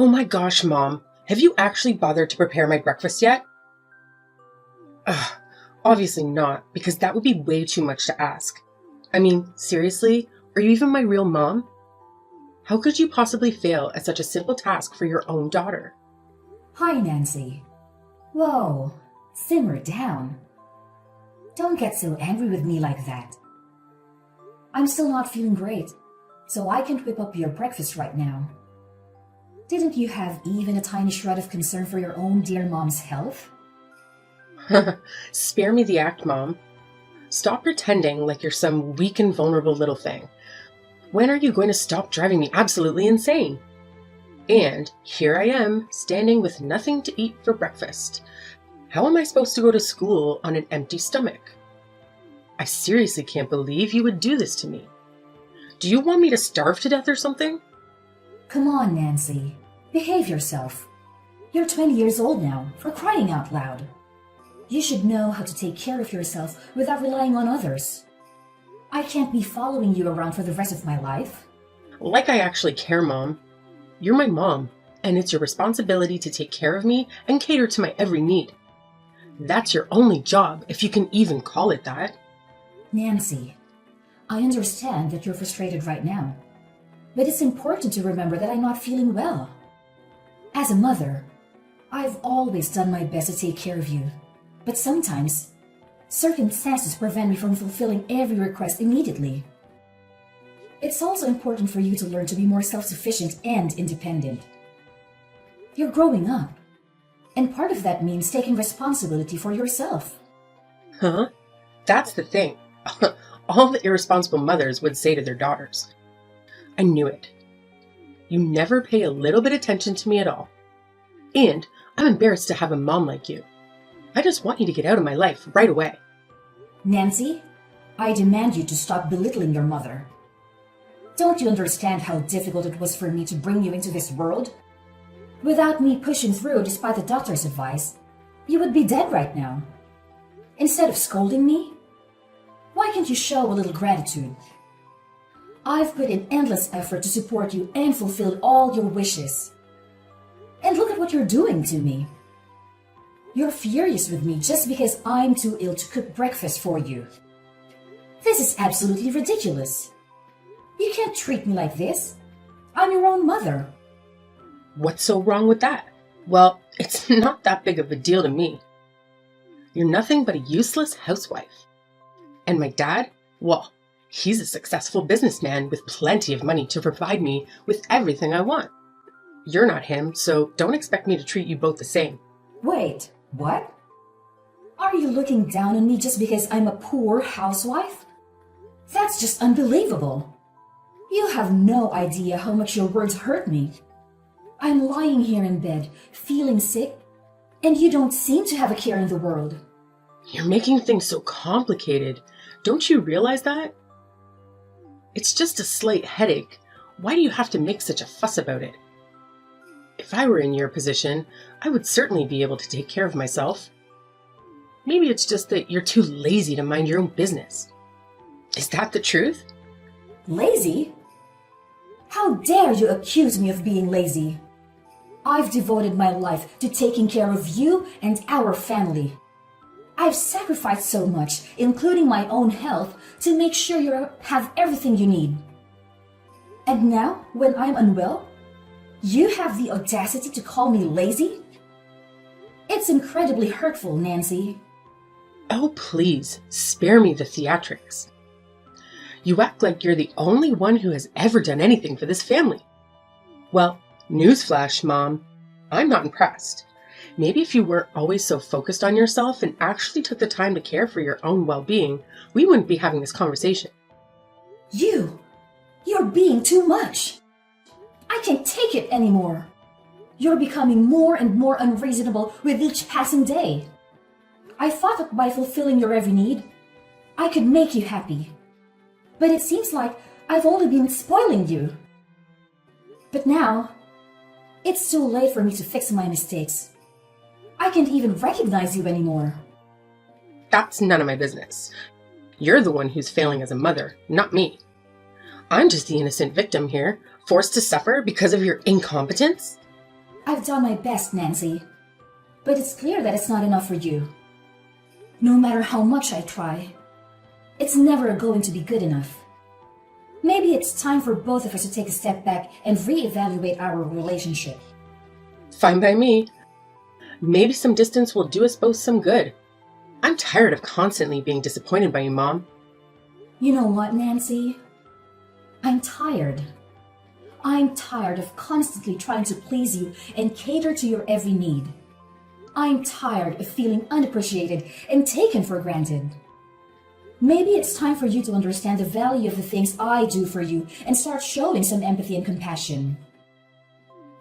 Oh my gosh, Mom. Have you actually bothered to prepare my breakfast yet? Ugh, obviously not, because that would be way too much to ask. I mean, seriously? Are you even my real mom? How could you possibly fail at such a simple task for your own daughter? Hi, Nancy. Whoa, simmer down. Don't get so angry with me like that. I'm still not feeling great, so I can't whip up your breakfast right now. Didn't you have even a tiny shred of concern for your own dear mom's health? Spare me the act, Mom. Stop pretending like you're some weak and vulnerable little thing. When are you going to stop driving me absolutely insane? And here I am, standing with nothing to eat for breakfast. How am I supposed to go to school on an empty stomach? I seriously can't believe you would do this to me. Do you want me to starve to death or something? Come on, Nancy. Behave yourself. You're 20 years old now, for crying out loud. You should know how to take care of yourself without relying on others. I can't be following you around for the rest of my life. Like I actually care, Mom. You're my mom, and it's your responsibility to take care of me and cater to my every need. That's your only job, if you can even call it that. Nancy, I understand that you're frustrated right now, but it's important to remember that I'm not feeling well. As a mother, I've always done my best to take care of you, but sometimes circumstances prevent me from fulfilling every request immediately. It's also important for you to learn to be more self-sufficient and independent. You're growing up, and part of that means taking responsibility for yourself. Huh? That's the thing. All the irresponsible mothers would say to their daughters. I knew it. You never pay a little bit attention to me at all. And I'm embarrassed to have a mom like you. I just want you to get out of my life right away. Nancy, I demand you to stop belittling your mother. Don't you understand how difficult it was for me to bring you into this world? Without me pushing through despite the doctor's advice, you would be dead right now. Instead of scolding me, why can't you show a little gratitude? I've put in endless effort to support you and fulfill all your wishes. And look at what you're doing to me. You're furious with me just because I'm too ill to cook breakfast for you. This is absolutely ridiculous. You can't treat me like this. I'm your own mother. What's so wrong with that? Well, it's not that big of a deal to me. You're nothing but a useless housewife. And my dad? Well, he's a successful businessman with plenty of money to provide me with everything I want. You're not him, so don't expect me to treat you both the same. Wait, what? Are you looking down on me just because I'm a poor housewife? That's just unbelievable. You have no idea how much your words hurt me. I'm lying here in bed, feeling sick, and you don't seem to have a care in the world. You're making things so complicated. Don't you realize that? It's just a slight headache. Why do you have to make such a fuss about it? If I were in your position, I would certainly be able to take care of myself. Maybe it's just that you're too lazy to mind your own business. Is that the truth? Lazy? How dare you accuse me of being lazy? I've devoted my life to taking care of you and our family. I've sacrificed so much, including my own health, to make sure you have everything you need. And now, when I'm unwell, you have the audacity to call me lazy? It's incredibly hurtful, Nancy. Oh, please, spare me the theatrics. You act like you're the only one who has ever done anything for this family. Well, newsflash, Mom, I'm not impressed. Maybe if you weren't always so focused on yourself and actually took the time to care for your own well-being, we wouldn't be having this conversation. You're being too much. I can't take it anymore. You're becoming more and more unreasonable with each passing day. I thought that by fulfilling your every need, I could make you happy. But it seems like I've only been spoiling you. But now, it's too late for me to fix my mistakes. I can't even recognize you anymore. That's none of my business. You're the one who's failing as a mother, not me. I'm just the innocent victim here, forced to suffer because of your incompetence. I've done my best, Nancy. But it's clear that it's not enough for you. No matter how much I try, it's never going to be good enough. Maybe it's time for both of us to take a step back and reevaluate our relationship. Fine by me. Maybe some distance will do us both some good. I'm tired of constantly being disappointed by you, Mom. You know what, Nancy? I'm tired. I'm tired of constantly trying to please you and cater to your every need. I'm tired of feeling unappreciated and taken for granted. Maybe it's time for you to understand the value of the things I do for you and start showing some empathy and compassion.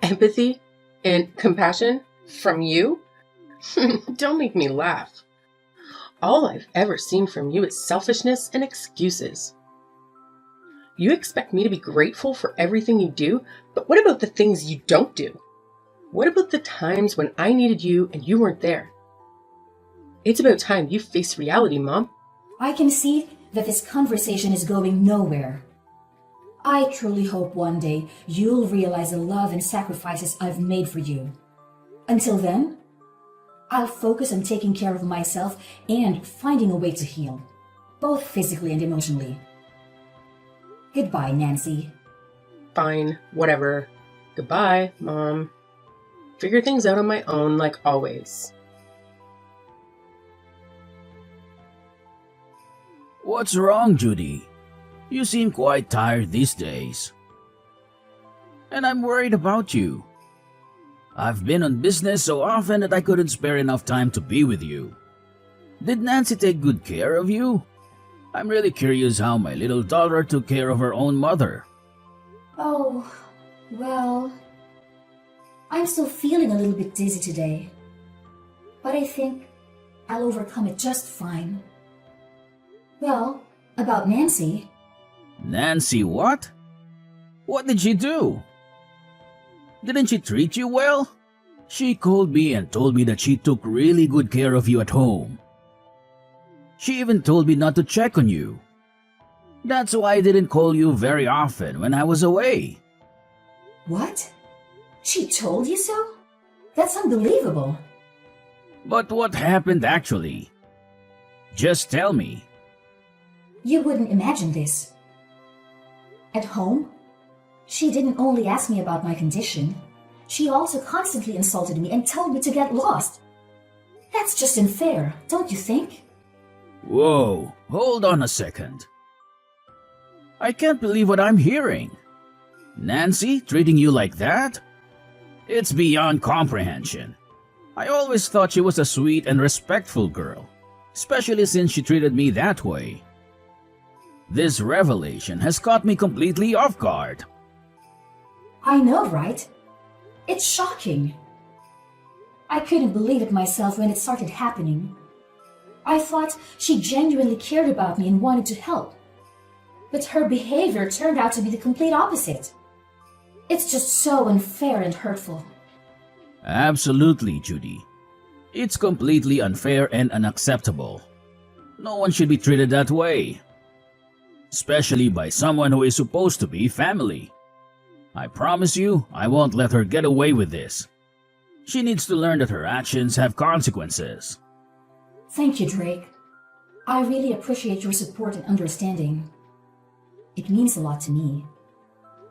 Empathy and compassion from you? Don't make me laugh. All I've ever seen from you is selfishness and excuses. You expect me to be grateful for everything you do, but what about the things you don't do? What about the times when I needed you and you weren't there? It's about time you face reality, Mom. I can see that this conversation is going nowhere. I truly hope one day you'll realize the love and sacrifices I've made for you. Until then, I'll focus on taking care of myself and finding a way to heal, both physically and emotionally. Goodbye, Nancy. Fine, whatever. Goodbye, Mom. Figure things out on my own like always. What's wrong, Judy? You seem quite tired these days. And I'm worried about you. I've been on business so often that I couldn't spare enough time to be with you. Did Nancy take good care of you? I'm really curious how my little daughter took care of her own mother. Oh, well, I'm still feeling a little bit dizzy today. But I think I'll overcome it just fine. Well, about Nancy. Nancy what? What did she do? Didn't she treat you well? She called me and told me that she took really good care of you at home. She even told me not to check on you. That's why I didn't call you very often when I was away. What? She told you so? That's unbelievable. But what happened actually? Just tell me. You wouldn't imagine this. At home, she didn't only ask me about my condition, she also constantly insulted me and told me to get lost. That's just unfair, don't you think? Whoa, hold on a second. I can't believe what I'm hearing. Nancy treating you like that? It's beyond comprehension. I always thought she was a sweet and respectful girl, especially since she treated me that way. This revelation has caught me completely off guard. I know, right? It's shocking. I couldn't believe it myself when it started happening. I thought she genuinely cared about me and wanted to help. But her behavior turned out to be the complete opposite. It's just so unfair and hurtful. Absolutely, Judy. It's completely unfair and unacceptable. No one should be treated that way. Especially by someone who is supposed to be family. I promise you, I won't let her get away with this. She needs to learn that her actions have consequences. Thank you, Drake. I really appreciate your support and understanding. It means a lot to me.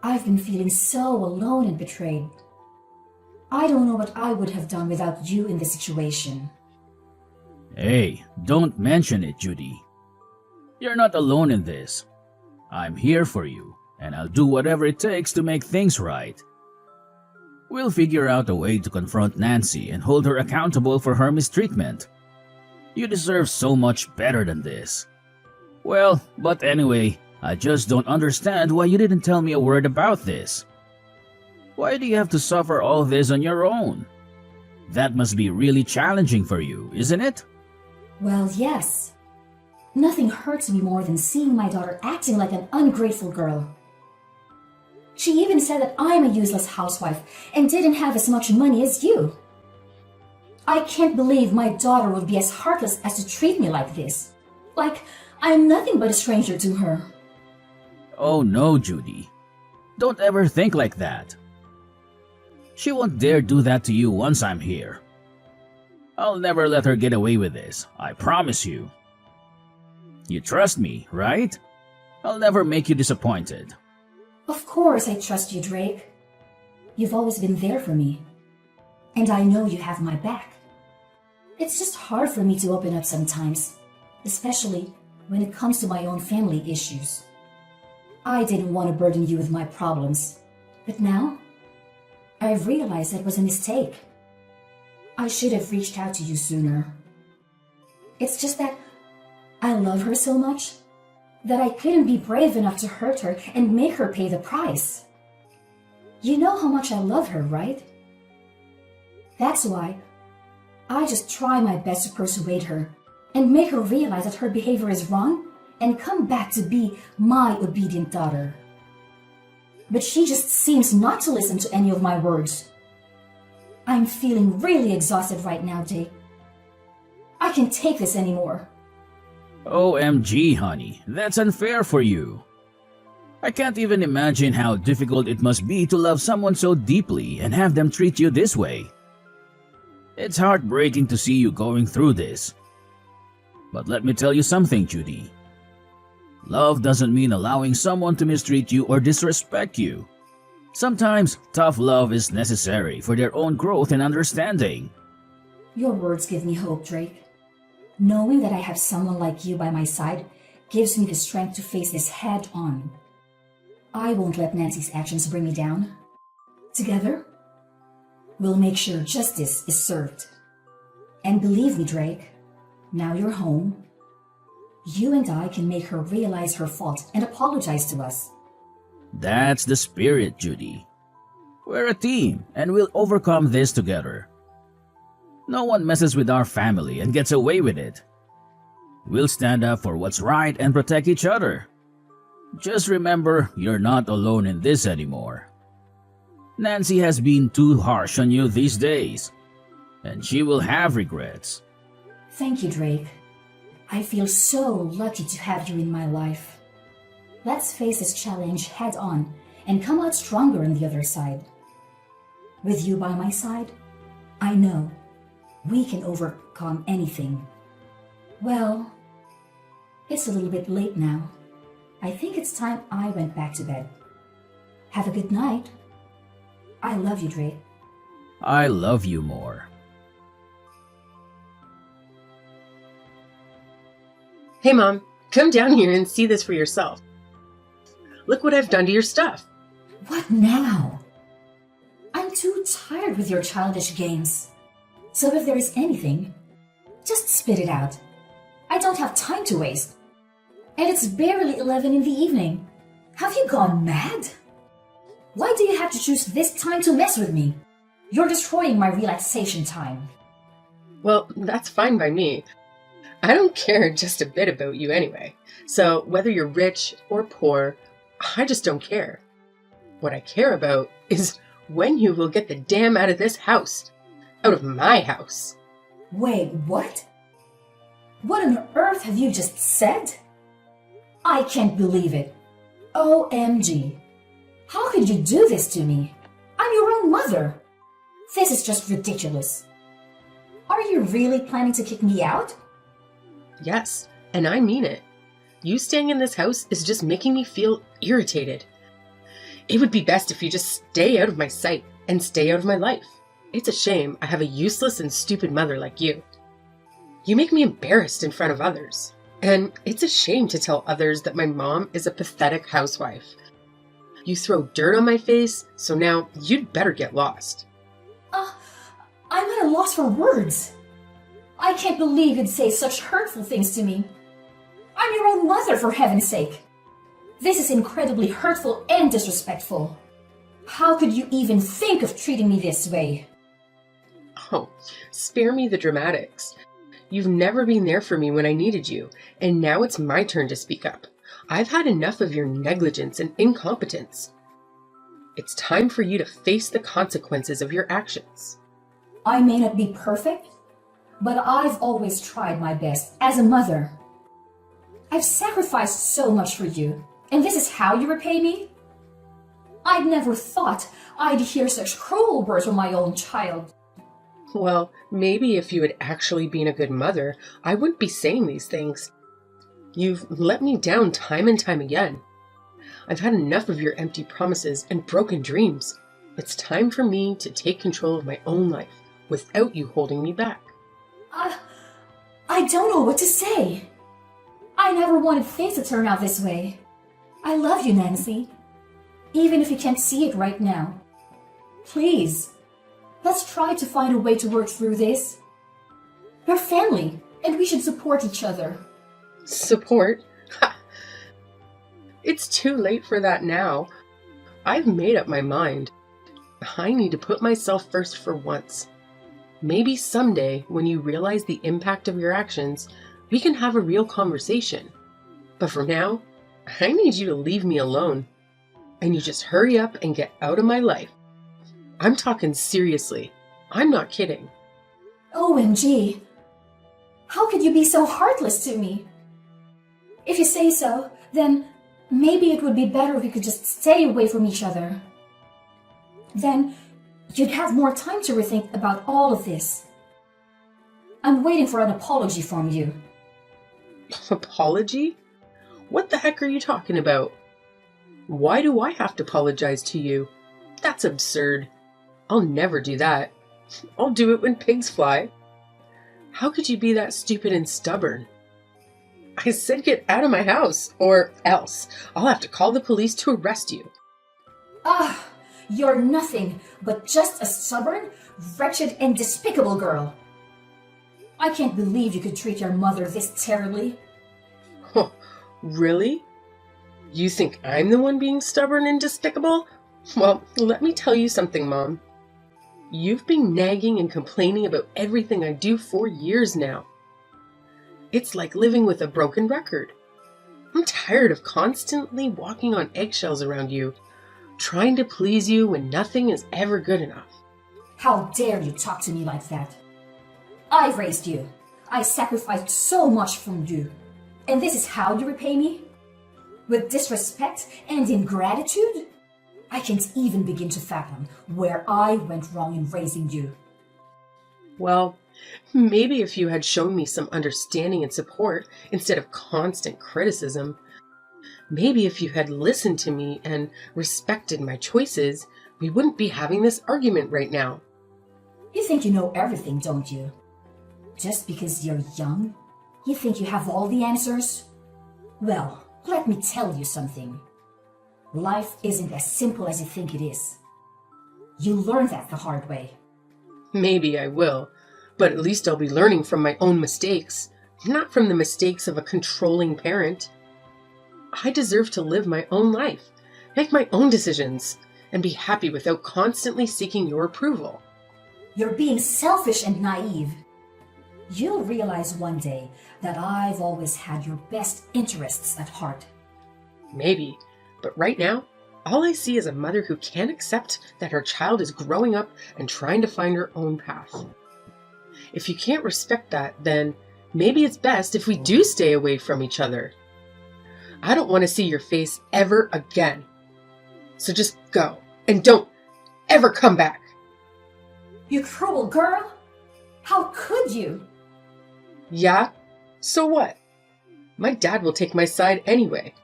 I've been feeling so alone and betrayed. I don't know what I would have done without you in this situation. Hey, don't mention it, Judy. You're not alone in this. I'm here for you, and I'll do whatever it takes to make things right. We'll figure out a way to confront Nancy and hold her accountable for her mistreatment. You deserve so much better than this. Well, but anyway, I just don't understand why you didn't tell me a word about this. Why do you have to suffer all this on your own? That must be really challenging for you, isn't it? Well, yes. Nothing hurts me more than seeing my daughter acting like an ungrateful girl. She even said that I'm a useless housewife and didn't have as much money as you. I can't believe my daughter would be as heartless as to treat me like this. Like I'm nothing but a stranger to her. Oh no, Judy. Don't ever think like that. She won't dare do that to you once I'm here. I'll never let her get away with this, I promise you. You trust me, right? I'll never make you disappointed. Of course I trust you, Drake. You've always been there for me. And I know you have my back. It's just hard for me to open up sometimes, especially when it comes to my own family issues. I didn't want to burden you with my problems, but now I've realized that was a mistake. I should have reached out to you sooner. It's just that I love her so much that I couldn't be brave enough to hurt her and make her pay the price. You know how much I love her, right? That's why I just try my best to persuade her and make her realize that her behavior is wrong and come back to be my obedient daughter. But she just seems not to listen to any of my words. I'm feeling really exhausted right now, Jake. I can't take this anymore. OMG, honey, that's unfair for you. I can't even imagine how difficult it must be to love someone so deeply and have them treat you this way. It's heartbreaking to see you going through this. But let me tell you something, Judy. Love doesn't mean allowing someone to mistreat you or disrespect you. Sometimes tough love is necessary for their own growth and understanding. Your words give me hope, Drake. Knowing that I have someone like you by my side gives me the strength to face this head on. I won't let Nancy's actions bring me down. Together, we'll make sure justice is served. And believe me, Drake, now you're home. You and I can make her realize her fault and apologize to us. That's the spirit, Judy. We're a team, and we'll overcome this together. No one messes with our family and gets away with it. We'll stand up for what's right and protect each other. Just remember, you're not alone in this anymore. Nancy has been too harsh on you these days, and she will have regrets. Thank you, Drake. I feel so lucky to have you in my life. Let's face this challenge head on and come out stronger on the other side. With you by my side, I know we can overcome anything. Well, it's a little bit late now. I think it's time I went back to bed. Have a good night. I love you, Drake. I love you more. Hey, Mom, come down here and see this for yourself. Look what I've done to your stuff. What now? I'm too tired with your childish games. So if there is anything, just spit it out. I don't have time to waste. And it's barely 11 in the evening. Have you gone mad? Why do you have to choose this time to mess with me? You're destroying my relaxation time. Well, that's fine by me. I don't care just a bit about you anyway. So whether you're rich or poor, I just don't care. What I care about is when you will get the damn out of this house. Out of my house. Wait, what? What on earth have you just said? I can't believe it. OMG. How could you do this to me? I'm your own mother. This is just ridiculous. Are you really planning to kick me out? Yes, and I mean it. You staying in this house is just making me feel irritated. It would be best if you just stay out of my sight and stay out of my life. It's a shame I have a useless and stupid mother like you. You make me embarrassed in front of others. And it's a shame to tell others that my mom is a pathetic housewife. You throw dirt on my face, so now you'd better get lost. I'm at a loss for words. I can't believe you'd say such hurtful things to me. I'm your own mother, for heaven's sake. This is incredibly hurtful and disrespectful. How could you even think of treating me this way? Oh, spare me the dramatics. You've never been there for me when I needed you, and now it's my turn to speak up. I've had enough of your negligence and incompetence. It's time for you to face the consequences of your actions. I may not be perfect, but I've always tried my best as a mother. I've sacrificed so much for you, and this is how you repay me? I'd never thought I'd hear such cruel words from my own child. Well, maybe if you had actually been a good mother, I wouldn't be saying these things. You've let me down time and time again. I've had enough of your empty promises and broken dreams. It's time for me to take control of my own life without you holding me back. I don't know what to say. I never wanted things to turn out this way. I love you, Nancy. Even if you can't see it right now. Please, let's try to find a way to work through this. We're family, and we should support each other. Support? Ha! It's too late for that now. I've made up my mind. I need to put myself first for once. Maybe someday, when you realize the impact of your actions, we can have a real conversation. But for now, I need you to leave me alone. And you just hurry up and get out of my life. I'm talking seriously. I'm not kidding. OMG. How could you be so heartless to me? If you say so, then maybe it would be better if we could just stay away from each other. Then you'd have more time to rethink about all of this. I'm waiting for an apology from you. Apology? What the heck are you talking about? Why do I have to apologize to you? That's absurd. I'll never do that. I'll do it when pigs fly. How could you be that stupid and stubborn? I said get out of my house, or else I'll have to call the police to arrest you. You're nothing but just a stubborn, wretched, and despicable girl. I can't believe you could treat your mother this terribly. Oh, really? You think I'm the one being stubborn and despicable? Well, let me tell you something, Mom. You've been nagging and complaining about everything I do for years now. It's like living with a broken record. I'm tired of constantly walking on eggshells around you, trying to please you when nothing is ever good enough. How dare you talk to me like that? I raised you. I sacrificed so much from you. And this is how you repay me? With disrespect and ingratitude? I can't even begin to fathom where I went wrong in raising you. Well, maybe if you had shown me some understanding and support instead of constant criticism, maybe if you had listened to me and respected my choices, we wouldn't be having this argument right now. You think you know everything, don't you? Just because you're young, you think you have all the answers? Well, let me tell you something. Life isn't as simple as you think it is. You learn that the hard way. Maybe I will, but at least I'll be learning from my own mistakes, not from the mistakes of a controlling parent. I deserve to live my own life, make my own decisions, and be happy without constantly seeking your approval. You're being selfish and naive. You'll realize one day that I've always had your best interests at heart. Maybe, but right now, all I see is a mother who can't accept that her child is growing up and trying to find her own path. If you can't respect that, then maybe it's best if we do stay away from each other. I don't want to see your face ever again. So just go, and don't ever come back. You cruel girl! How could you? Yeah? So what? My dad will take my side anyway.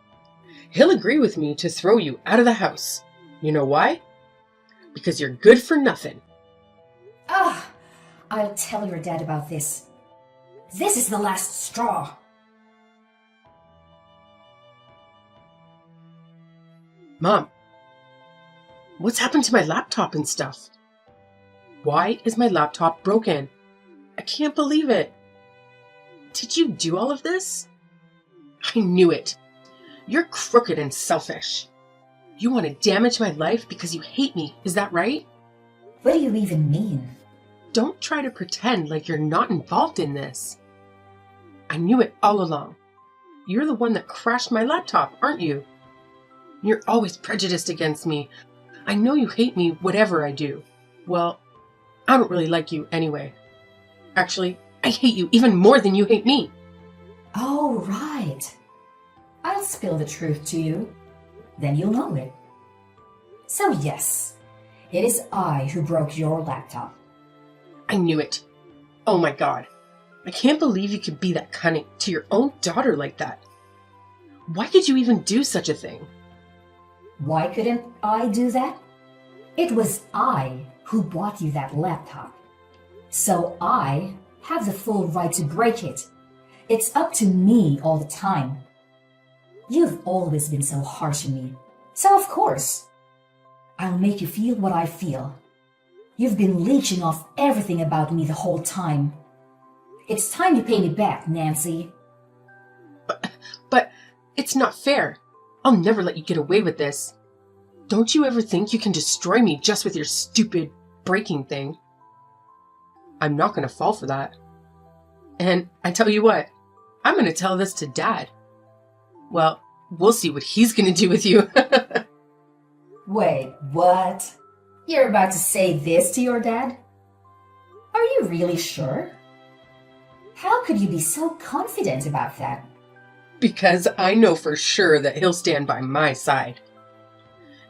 He'll agree with me to throw you out of the house. You know why? Because you're good for nothing. I'll tell your dad about this. This is the last straw. Mom, what's happened to my laptop and stuff? Why is my laptop broken? I can't believe it. Did you do all of this? I knew it. You're crooked and selfish. You want to damage my life because you hate me, is that right? What do you even mean? Don't try to pretend like you're not involved in this. I knew it all along. You're the one that crashed my laptop, aren't you? You're always prejudiced against me. I know you hate me whatever I do. Well, I don't really like you anyway. Actually, I hate you even more than you hate me. Oh, right. I'll spill the truth to you. Then you'll know it. So yes, It is I who broke your laptop. I knew it. Oh my god. I can't believe you could be that cunning to your own daughter like that. Why could you even do such a thing? Why couldn't I do that? It was I who bought you that laptop. So I have the full right to break it. It's up to me all the time. You've always been so harsh on me. So of course, I'll make you feel what I feel. You've been leeching off everything about me the whole time. It's time you pay me back, Nancy. But it's not fair. I'll never let you get away with this. Don't you ever think you can destroy me just with your stupid breaking thing? I'm not going to fall for that. And I tell you what, I'm going to tell this to Dad. Well, we'll see what he's going to do with you. Wait, what? You're about to say this to your dad? Are you really sure? How could you be so confident about that? Because I know for sure that he'll stand by my side.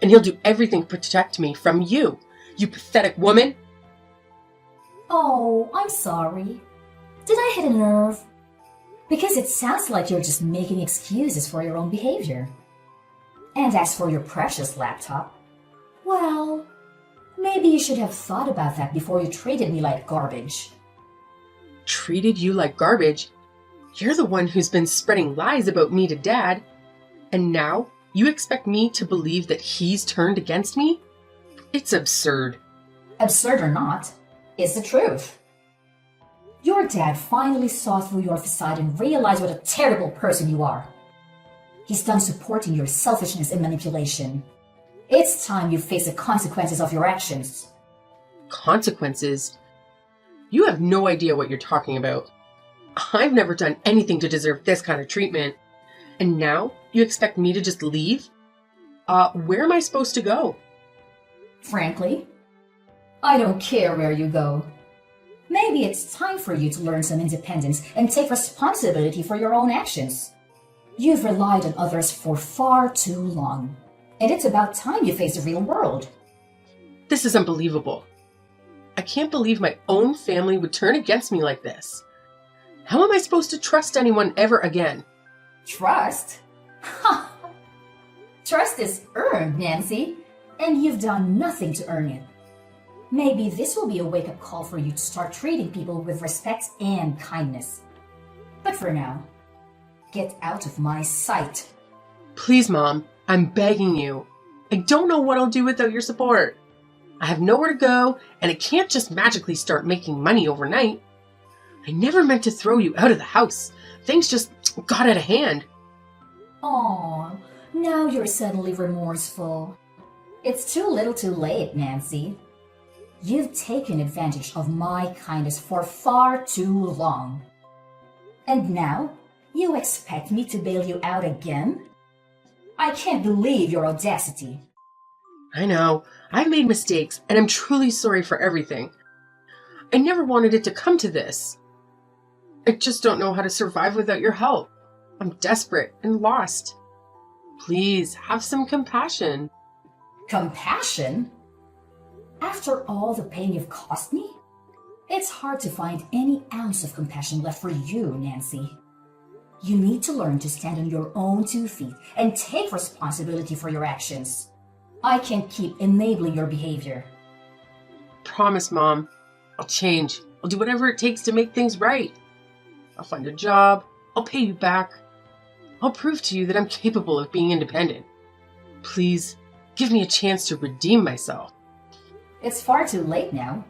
And he'll do everything to protect me from you, you pathetic woman. Oh, I'm sorry. Did I hit a nerve? Because it sounds like you're just making excuses for your own behavior. And as for your precious laptop, well, maybe you should have thought about that before you treated me like garbage. Treated you like garbage? You're the one who's been spreading lies about me to Dad. And now you expect me to believe that he's turned against me? It's absurd. Absurd or not, it's the truth. Your dad finally saw through your facade and realized what a terrible person you are. He's done supporting your selfishness and manipulation. It's time you face the consequences of your actions. Consequences? You have no idea what you're talking about. I've never done anything to deserve this kind of treatment. And now you expect me to just leave? Where am I supposed to go? Frankly, I don't care where you go. Maybe it's time for you to learn some independence and take responsibility for your own actions. You've relied on others for far too long, and it's about time you face the real world. This is unbelievable. I can't believe my own family would turn against me like this. How am I supposed to trust anyone ever again? Trust? Ha! Trust is earned, Nancy, and you've done nothing to earn it. Maybe this will be a wake-up call for you to start treating people with respect and kindness. But for now, get out of my sight. Please, Mom, I'm begging you. I don't know what I'll do without your support. I have nowhere to go, and I can't just magically start making money overnight. I never meant to throw you out of the house. Things just got out of hand. Aw, now you're suddenly remorseful. It's too little too late, Nancy. You've taken advantage of my kindness for far too long. And now, you expect me to bail you out again? I can't believe your audacity. I know, I've made mistakes, and I'm truly sorry for everything. I never wanted it to come to this. I just don't know how to survive without your help. I'm desperate and lost. Please, have some compassion. Compassion? After all the pain you've cost me? It's hard to find any ounce of compassion left for you, Nancy. You need to learn to stand on your own 2 feet and take responsibility for your actions. I can't keep enabling your behavior. Promise, Mom. I'll change. I'll do whatever it takes to make things right. I'll find a job. I'll pay you back. I'll prove to you that I'm capable of being independent. Please, give me a chance to redeem myself. It's far too late now.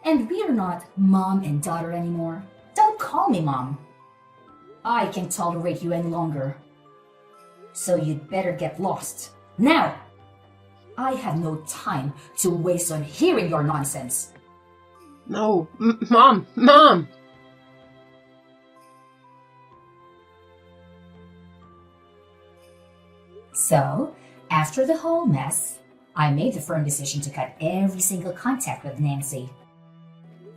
And we are not mom and daughter anymore. Don't call me Mom. I can't tolerate you any longer. So you'd better get lost. Now! I have no time to waste on hearing your nonsense. No, Mom! So, after the whole mess, I made the firm decision to cut every single contact with Nancy.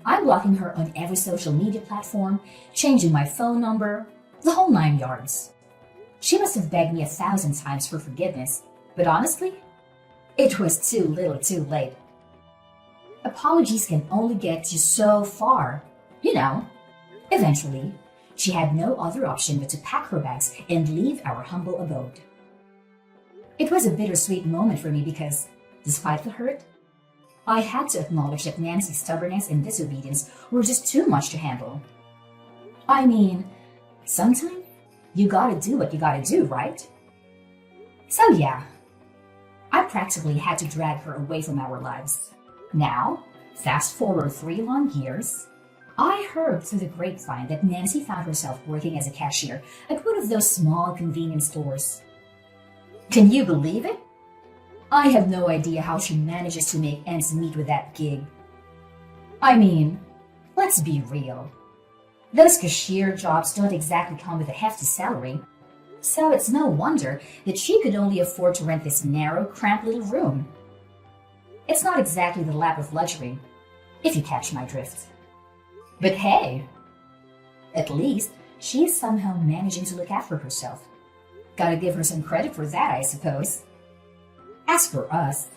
I'm blocking her on every social media platform, changing my phone number, the whole 9 yards. She must have begged me 1,000 times for forgiveness, but honestly, It was too little too late. Apologies can only get you so far. You know, eventually, she had no other option but to pack her bags and leave our humble abode. It was a bittersweet moment for me because, despite the hurt, I had to acknowledge that Nancy's stubbornness and disobedience were just too much to handle. I mean, sometimes you gotta do what you gotta do, right? So yeah, I practically had to drag her away from our lives. Now, fast forward 3 long years, I heard through the grapevine that Nancy found herself working as a cashier at one of those small convenience stores. Can you believe it? I have no idea how she manages to make ends meet with that gig. I mean, let's be real. Those cashier jobs don't exactly come with a hefty salary, so it's no wonder that she could only afford to rent this narrow, cramped little room. It's not exactly the lap of luxury, if you catch my drift. But hey, at least she is somehow managing to look after herself. Gotta give her some credit for that, I suppose. As for us,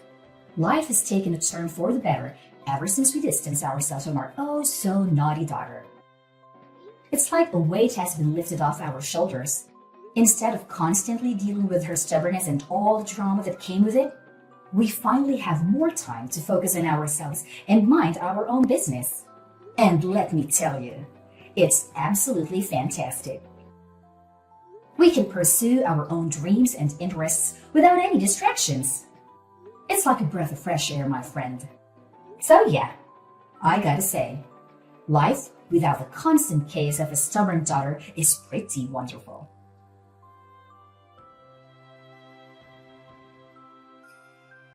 life has taken a turn for the better ever since we distanced ourselves from our oh-so-naughty daughter. It's like a weight has been lifted off our shoulders. Instead of constantly dealing with her stubbornness and all the drama that came with it, we finally have more time to focus on ourselves and mind our own business. And let me tell you, it's absolutely fantastic. We can pursue our own dreams and interests without any distractions. It's like a breath of fresh air, my friend. So yeah, I gotta say, life without the constant chaos of a stubborn daughter is pretty wonderful.